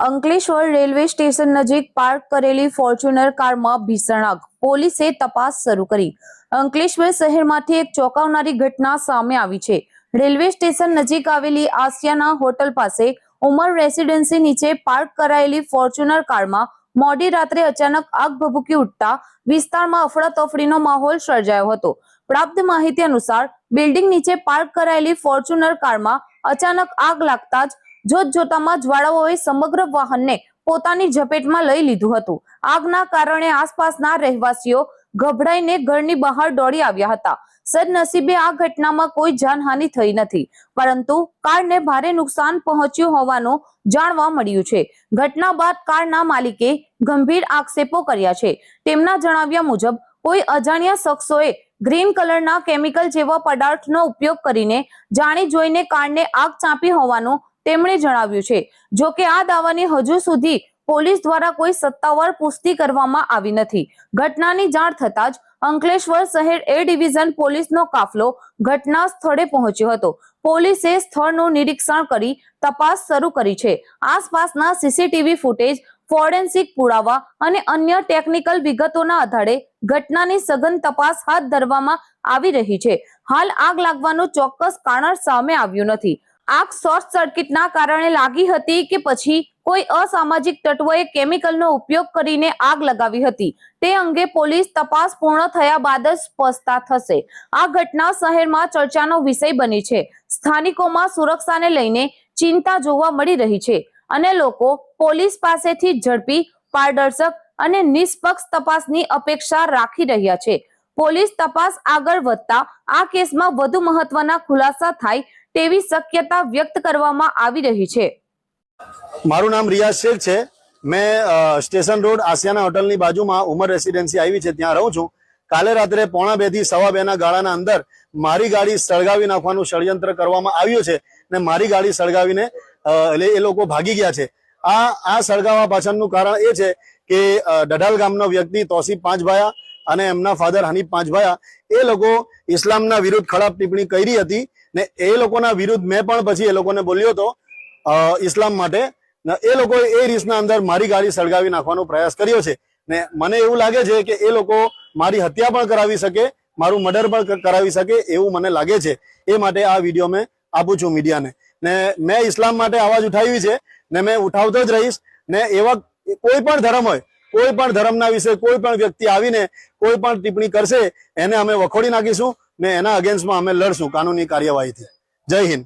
Ankleshwar railway station નજીક park કરેલી Fortuner કારમાં ભીષણ આગ. પોલીસે તપાસ શરૂ કરી. અંકલેશ્વર શહેરમાંથી એક ચોંકાવનારી ઘટના સામે આવી છે. રેલવે સ્ટેશન નજીક આવેલી આસિયાના હોટલ પાસે ઉમર રેસિડેન્સી નીચે પાર્ક કરાયેલી ફોર્ચ્યુનર કારમાં મોડી રાત્રે અચાનક આગ ભભૂકી ઉઠતા વિસ્તારમાં અફડાતફડીનો માહોલ સર્જાયો હતો. પ્રાપ્ત માહિતી અનુસાર બિલ્ડિંગ નીચે પાર્ક કરાયેલી ફોર્ચ્યુનર કારમાં અચાનક આગ લાગતા જ જોતજોતામાં જ્વાળાઓએ સમગ્ર વાહનને પોતાની ઝપેટમાં લઈ લીધું હતું. આગના કારણે આસપાસના રહેવાસીઓ ગભરાઈને ઘરની બહાર દોડી આવ્યા હતા. સદનસીબે આ ઘટનામાં કોઈ જાનહાનિ થઈ નથી, પરંતુ કારને ભારે નુકસાન પહોંચ્યું હોવાનું જાણવા મળ્યું છે. ઘટના બાદ કારના માલિકે ગંભીર આક્ષેપો કર્યા છે. તેમના જણાવ્યા મુજબ કોઈ અજાણ્યા શખ્સોએ ગ્રીન કલરના કેમિકલ જેવા પદાર્થનો ઉપયોગ કરીને જાણી જોઈને કારને આગ ચાંપી હોવાનું તેમણે જણાવ્યું છે. જો કે આ દાવાની હજુ સુધી પોલીસ દ્વારા કોઈ સત્તાવાર પુષ્ટિ કરવામાં આવી નથી. ઘટનાની જાણ થતાં જ અંકલેશ્વર શહેર એ ડિવિઝન પોલીસનો કાફલો ઘટના સ્થળે પહોંચ્યો હતો. પોલીસે સ્થળનું નિરીક્ષણ કરી તપાસ શરૂ કરી છે. આસપાસના સીસીટીવી ફૂટેજ, ફોરેન્સિક પુરાવા અને અન્ય ટેકનિકલ વિગતોના આધારે ઘટનાની સઘન તપાસ હાથ ધરવામાં આવી રહી છે. હાલ આગ લાગવાનું ચોક્કસ કારણ સામે આવ્યું નથી. આગ શોર્ટ સર્કિટના કારણે લાગી હતી કે પછી કોઈ અસામાજિક તત્વોએ કેમિકલનો ઉપયોગ કરીને આગ લગાવી હતી, તે અંગે પોલીસ તપાસ પૂર્ણ થયા બાદ જ સ્પષ્ટતા થશે. આ ઘટના શહેરમાં ચર્ચાનો વિષય બની છે. સ્થાનિકોમાં સુરક્ષાને લઈને ચિંતા જોવા મળી રહી છે અને લોકો પોલીસ પાસેથી ઝડપી, પારદર્શક અને નિષ્પક્ષ તપાસની અપેક્ષા રાખી રહ્યા છે. પોલીસ તપાસ આગળ વધતા આ કેસમાં વધુ મહત્વના ખુલાસા થાય તેવી શક્યતા વ્યક્ત કરવામાં આવી રહી છે. મારું નામ રિયાઝ શેખ છે. મેં સ્ટેશન રોડ આસિયાના હોટલની બાજુમાં ઉમર રેસિડેન્સી આવી છે, ત્યાં રહું છું. કાલે રાત્રે 1:30 થી 2:15 ના ગાળાના અંદર મારી ગાડી સળગાવી નાખવાનું ષડયંત્ર કરવામાં આવ્યું છે ને મારી ગાડી સળગાવીને એ લોકો ભાગી ગયા છે. આ સળગાવવા પાછળનું કારણ એ છે કે ડઢાલ ગામનો વ્યક્તિ તોસીફ પાંચભાયા અને એમના ફાધર હનીફ પાંચભાયા એ લોકો ઇસ્લામના વિરુદ્ધ ખરાબ ટિપ્પણી કરી હતી ને એ લોકોના વિરુદ્ધ મેં પણ પછી એ લોકોને બોલ્યો હતો ઇસ્લામ માટે. એ લોકોએ એ રીતના અંદર મારી ગાડી સળગાવી નાખવાનો પ્રયાસ કર્યો છે ને મને એવું લાગે છે કે એ લોકો મારી હત્યા પણ કરાવી શકે, મારું મર્ડર પણ કરાવી શકે એવું મને લાગે છે. એ માટે આ વિડીયો મેં આપું છું મીડિયાને. ને મેં ઇસ્લામ માટે અવાજ ઉઠાવી છે ને મેં ઉઠાવતો જ રહીશ. ને એવા કોઈ પણ ધર્મ હોય, કોઈ પણ ધર્મના વિશે કોઈ પણ વ્યક્તિ આવીને કોઈ પણ ટિપ્પણી કરશે એને અમે વખોડી નાખીશું ને એના અગેન્સ્ટમાં અમે લડશું કાનૂની કાર્યવાહીથી. જય હિન્દ.